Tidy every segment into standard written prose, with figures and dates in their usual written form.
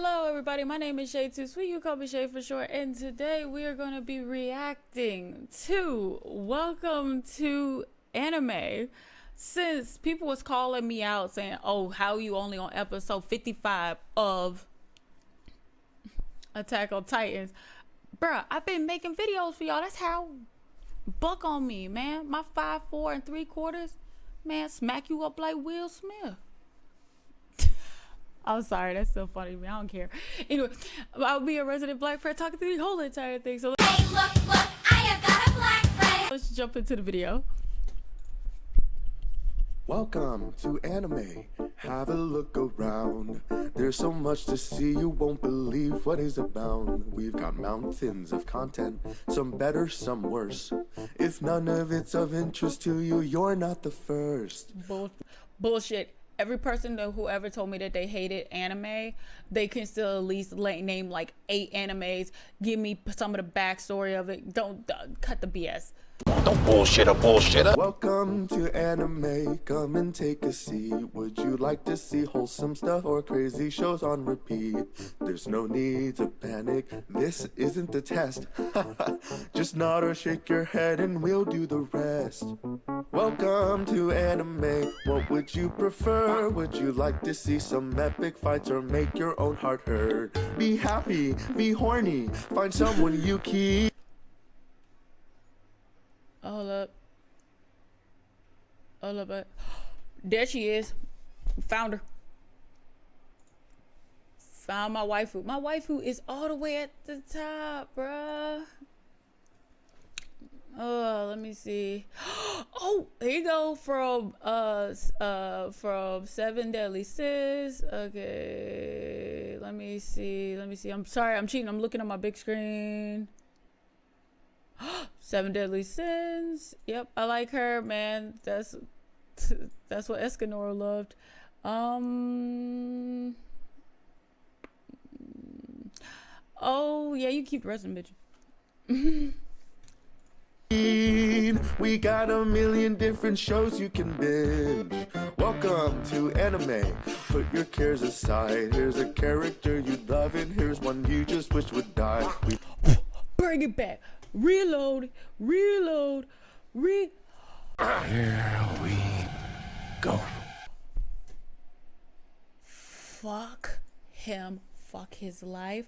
Hello everybody, my name is Shaytosweet, you call me Shay for short, and today we are going to be reacting to Welcome to Anime. Since people was calling me out saying, oh, how you only on episode 55 of Attack on Titans. Bruh, I've been making videos for y'all. That's how buck on me, man. My 5'4" 3/4, man, smack you up like Will Smith. I'm sorry, that's so funny to me. I don't care. Anyway, I'll be a resident black friend talking through the whole entire thing. So hey, look, I have got a black friend. Let's jump into the video. Welcome to anime. Have a look around. There's so much to see, you won't believe what is abound. We've got mountains of content, some better, some worse. If none of it's of interest to you, you're not the first. Bullshit. Every person whoever told me that they hated anime, they can still at least name like 8 animes. Give me some of the backstory of it. Don't cut the BS. Don't bullshit. Welcome to anime, come and take a seat. Would you like to see wholesome stuff or crazy shows on repeat? There's no need to panic, this isn't the test. Just nod or shake your head and we'll do the rest. Welcome to anime, what would you prefer? Would you like to see some epic fights or make your own heart hurt? Be happy, be horny, find someone you keep. Hold up. There she is. Found her. Found my waifu. My waifu is all the way at the top, bruh. Oh, let me see. Oh, here you go from 7 Deadly Sins. Okay, let me see. I'm sorry, I'm cheating. I'm looking at my big screen. 7 Deadly Sins. Yep, I like her, man. That's what Escanor loved. Oh yeah, you keep resting, bitch. We got a million different shows you can binge. Welcome to anime. Put your cares aside. Here's a character you love and here's one you just wish would die. Bring it back. Reload. Here we go. Fuck him. Fuck his life.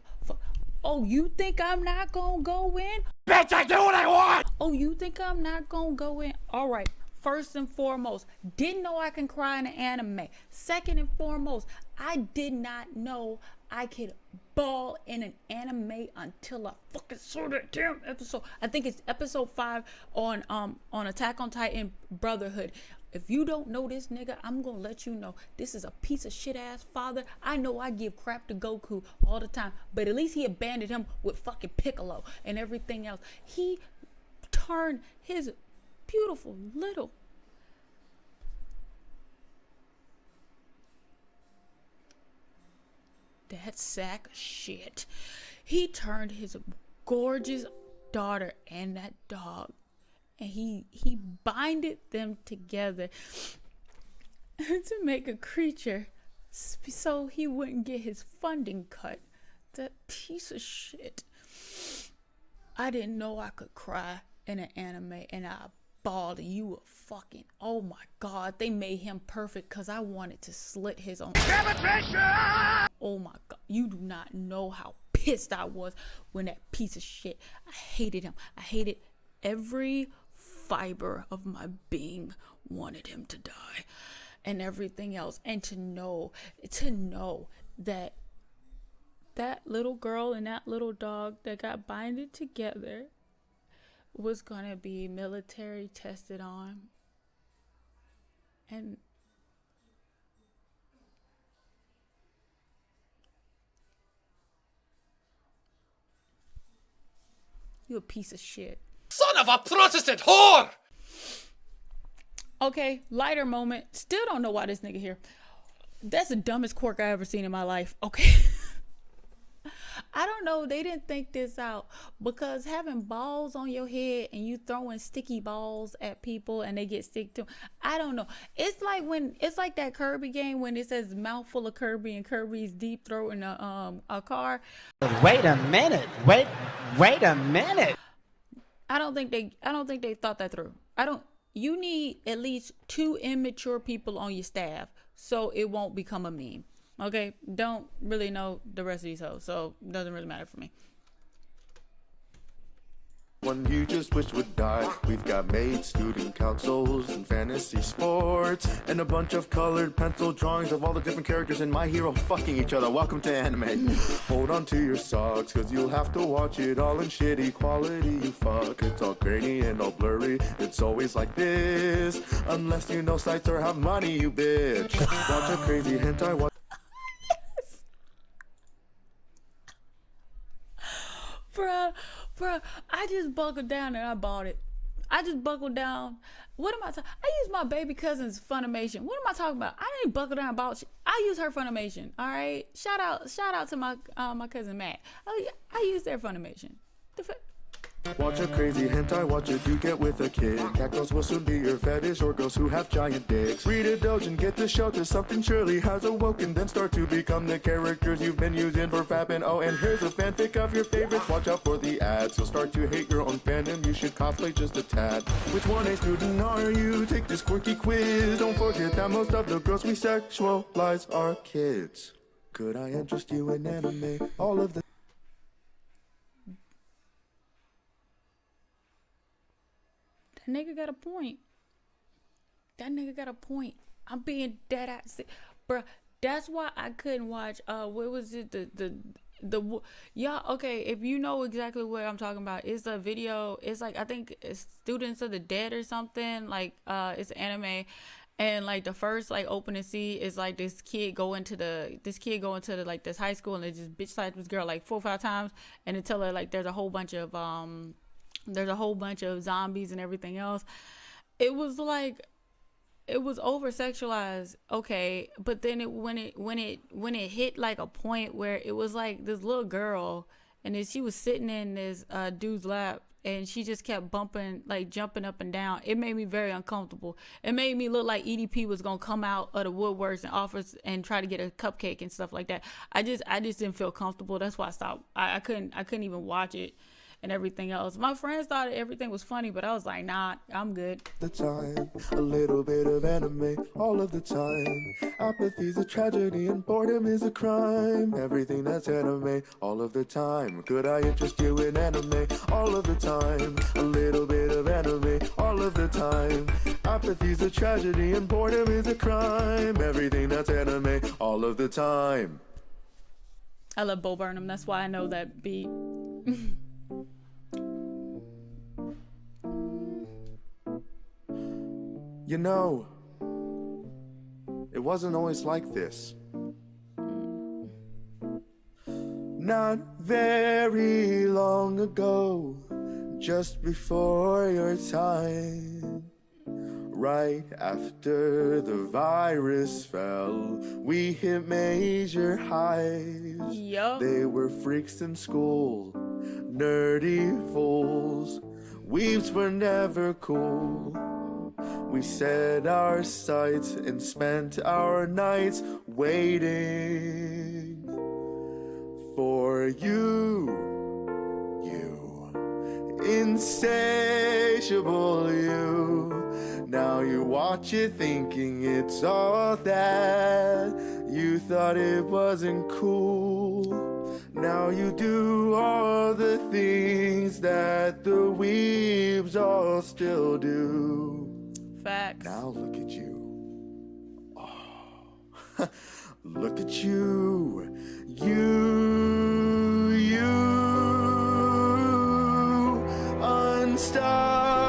Oh, you think I'm not gonna go in? Bitch, I do what I want! Oh, you think I'm not gonna go in? Alright, first and foremost, didn't know I can cry in an anime. Second and foremost, I did not know I could bawl in an anime until I fucking saw that damn episode. I think it's episode 5 on Attack on Titan Brotherhood. If you don't know this nigga, I'm gonna let you know. This is a piece of shit ass father. I know I give crap to Goku all the time, but at least he abandoned him with fucking Piccolo and everything else. He turned his beautiful little that sack of shit. He turned his gorgeous daughter and that dog, and he binded them together to make a creature so he wouldn't get his funding cut. That piece of shit. I didn't know I could cry in an anime, and I bawled, and you were fucking, oh my god, they made him perfect because I wanted to slit his own. Oh my god, you do not know how pissed I was when that piece of shit, I hated him. I hated every fiber of my being, wanted him to die and everything else. And to know that that little girl and that little dog that got binded together was gonna be military tested on, and you a piece of shit. Son of a Protestant whore! Okay, lighter moment. Still don't know why this nigga here. That's the dumbest quirk I ever seen in my life. Okay. I don't know. They didn't think this out, because having balls on your head and you throwing sticky balls at people and they get stick to. I don't know. It's like that Kirby game when it says mouthful of Kirby and Kirby's deep throating a car. Wait a minute. Wait a minute. I don't think they thought that through. You need at least 2 immature people on your staff so it won't become a meme. Okay? Don't really know the rest of these hoes, so it doesn't really matter for me. One you just wish would die. We've got made student councils and fantasy sports and a bunch of colored pencil drawings of all the different characters in My Hero fucking each other. Welcome to anime. Hold on to your socks, cause you'll have to watch it all in shitty quality. You fuck, it's all grainy and all blurry. It's always like this, unless you know sites or have money, you bitch. Watch a crazy hentai. Bruh, I just buckled down and I bought it. I just buckled down. What am I talking? I use my baby cousin's Funimation. What am I talking about? I didn't buckle down about. I use her Funimation. All right. Shout out to my cousin Matt. I use their Funimation. Watch a crazy hentai, watch a dude get with a kid. Cat girls will soon be your fetish, or girls who have giant dicks. Read a doujin, get the shelter, something surely has awoken. Then start to become the characters you've been using for fapping. Oh, and here's a fanfic of your favorites, watch out for the ads. You'll start to hate your own fandom, you should cosplay just a tad. Which 1A student are you? Take this quirky quiz. Don't forget that most of the girls we sexualize are kids. Could I interest you in anime? All of the That nigga got a point. I'm being dead ass, bruh. That's why I couldn't watch. What was it? Y'all. Okay, if you know exactly what I'm talking about, it's a video. It's like, I think it's Students of the Dead or something. Like it's an anime. And like the first like opening scene is like this kid go into like this high school and they just bitch slap this girl like 4 or 5 times, and they tell her like there's a whole bunch of zombies and everything else. It was over sexualized, okay, but then when it hit like a point where it was like this little girl, and then she was sitting in this dude's lap, and she just kept jumping up and down. It made me very uncomfortable. It made me look like EDP was gonna come out of the woodworks and offer and try to get a cupcake and stuff like that. I just didn't feel comfortable. That's why I stopped. I couldn't even watch it and everything else. My friends thought everything was funny, but I was like, nah, I'm good. The time, a little bit of anime, all of the time. Apathy's a tragedy and boredom is a crime. Everything that's anime, all of the time. Could I interest you in anime? All of the time. A little bit of anime, all of the time. Apathy's a tragedy and boredom is a crime. Everything that's anime, all of the time. I love Bo Burnham. That's why I know that beat. You know, it wasn't always like this. Not very long ago, just before your time, right after the virus fell, we hit major highs. Yup. They were freaks in school, nerdy fools. Weebs were never cool. We set our sights and spent our nights waiting for you, insatiable you. Now you watch it thinking it's all that. You thought it wasn't cool. Now you do all the things that the weebs all still do. Facts. Now look at you. Oh, look at you. You. Unstoppable,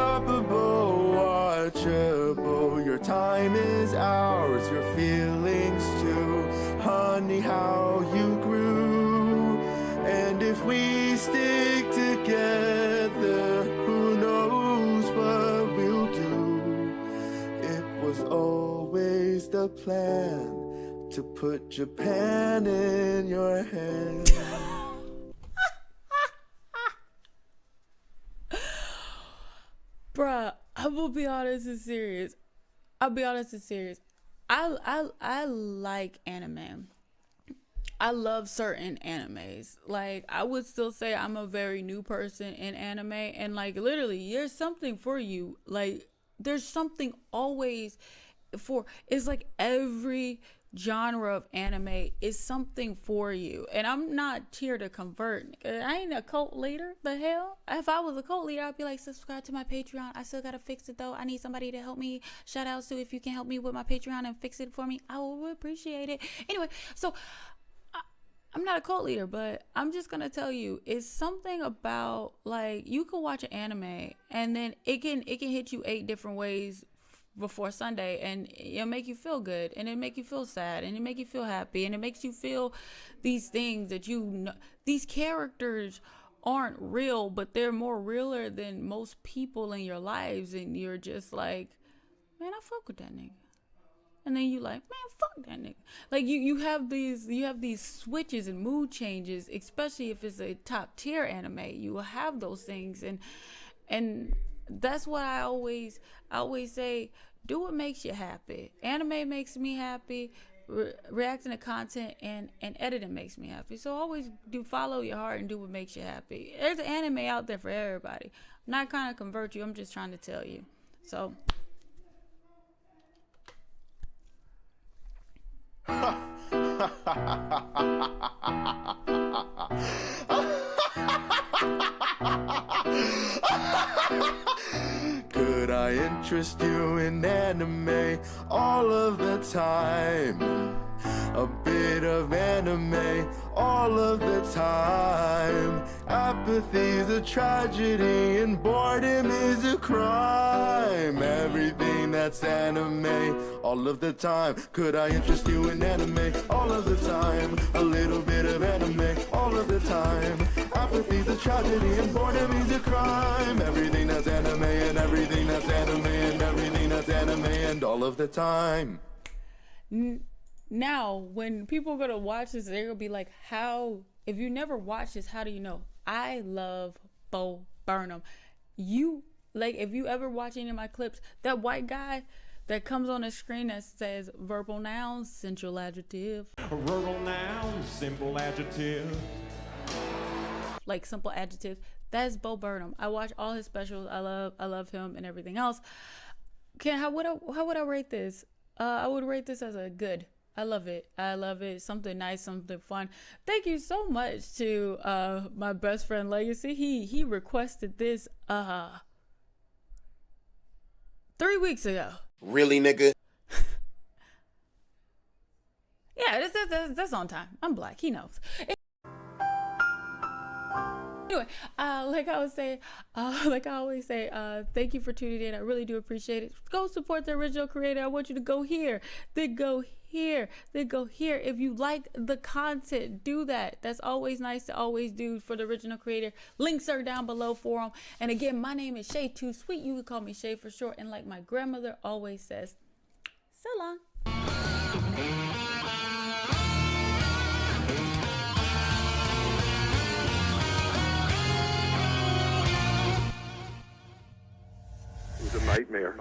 watchable. Your time is ours, your feelings too. Honey, how you grew. And if we stick together, who knows what we'll do. It was always the plan to put Japan in your hand. gonna be honest and serious. I'll be honest and serious. I like anime. I love certain animes. Like, I would still say I'm a very new person in anime, and like literally there's something for you. Like, there's something always for, it's like every genre of anime is something for you. And I'm not here to convert. I ain't a cult leader. The hell? If I was a cult leader, I'd be like, subscribe to my Patreon. I still gotta fix it though. I need somebody to help me. Shout outs to, if you can help me with my Patreon and fix it for me, I would appreciate it. Anyway, so I'm not a cult leader, but I'm just gonna tell you, it's something about, like, you can watch an anime and then it can hit you 8 different ways before Sunday, and it'll make you feel good, and it make you feel sad, and it make you feel happy, and it makes you feel these things that you know. These characters aren't real, but they're more realer than most people in your lives, and you're just like, man, I fuck with that nigga. And then you like, man, fuck that nigga. Like, you have these switches and mood changes, especially if it's a top tier anime. You will have those things, and that's what I always say. Do what makes you happy. Anime makes me happy. Reacting to content and editing makes me happy. So always do follow your heart and do what makes you happy. There's an anime out there for everybody. I'm not trying to convert you. I'm just trying to tell you. So. Could I interest you in anime all of the time? A bit of anime all of the time. Apathy's a tragedy and boredom is a crime. Everything that's anime all of the time. Could I interest you in anime all of the time? A little bit of anime all of the time. Apathy's a tragedy and boredom is a crime. Everything that's anime and everything that's anime and everything that's anime and all of the time. Now, when people are going to watch this, they're going to be like, how, if you never watched this, how do you know? I love Bo Burnham. You, like, if you ever watch any of my clips, that white guy that comes on the screen that says verbal nouns, central adjective. Verbal nouns, simple adjective. Like, simple adjectives. That's Bo Burnham. I watch all his specials. I love him and everything else. How would I rate this? I would rate this as a good. I love it. I love it. Something nice, something fun. Thank you so much to my best friend Legacy. He requested this 3 weeks ago. Really, nigga? Yeah, that's on time. I'm black. He knows. Anyway, like I always say, thank you for tuning in. I really do appreciate it. Go support the original creator. I want you to go here, then go here, then go here. If you like the content, do that. That's always nice to always do for the original creator. Links are down below for them. And again, my name is Shaytosweet. You can call me Shay for short. And like my grandmother always says, so long. It was a nightmare.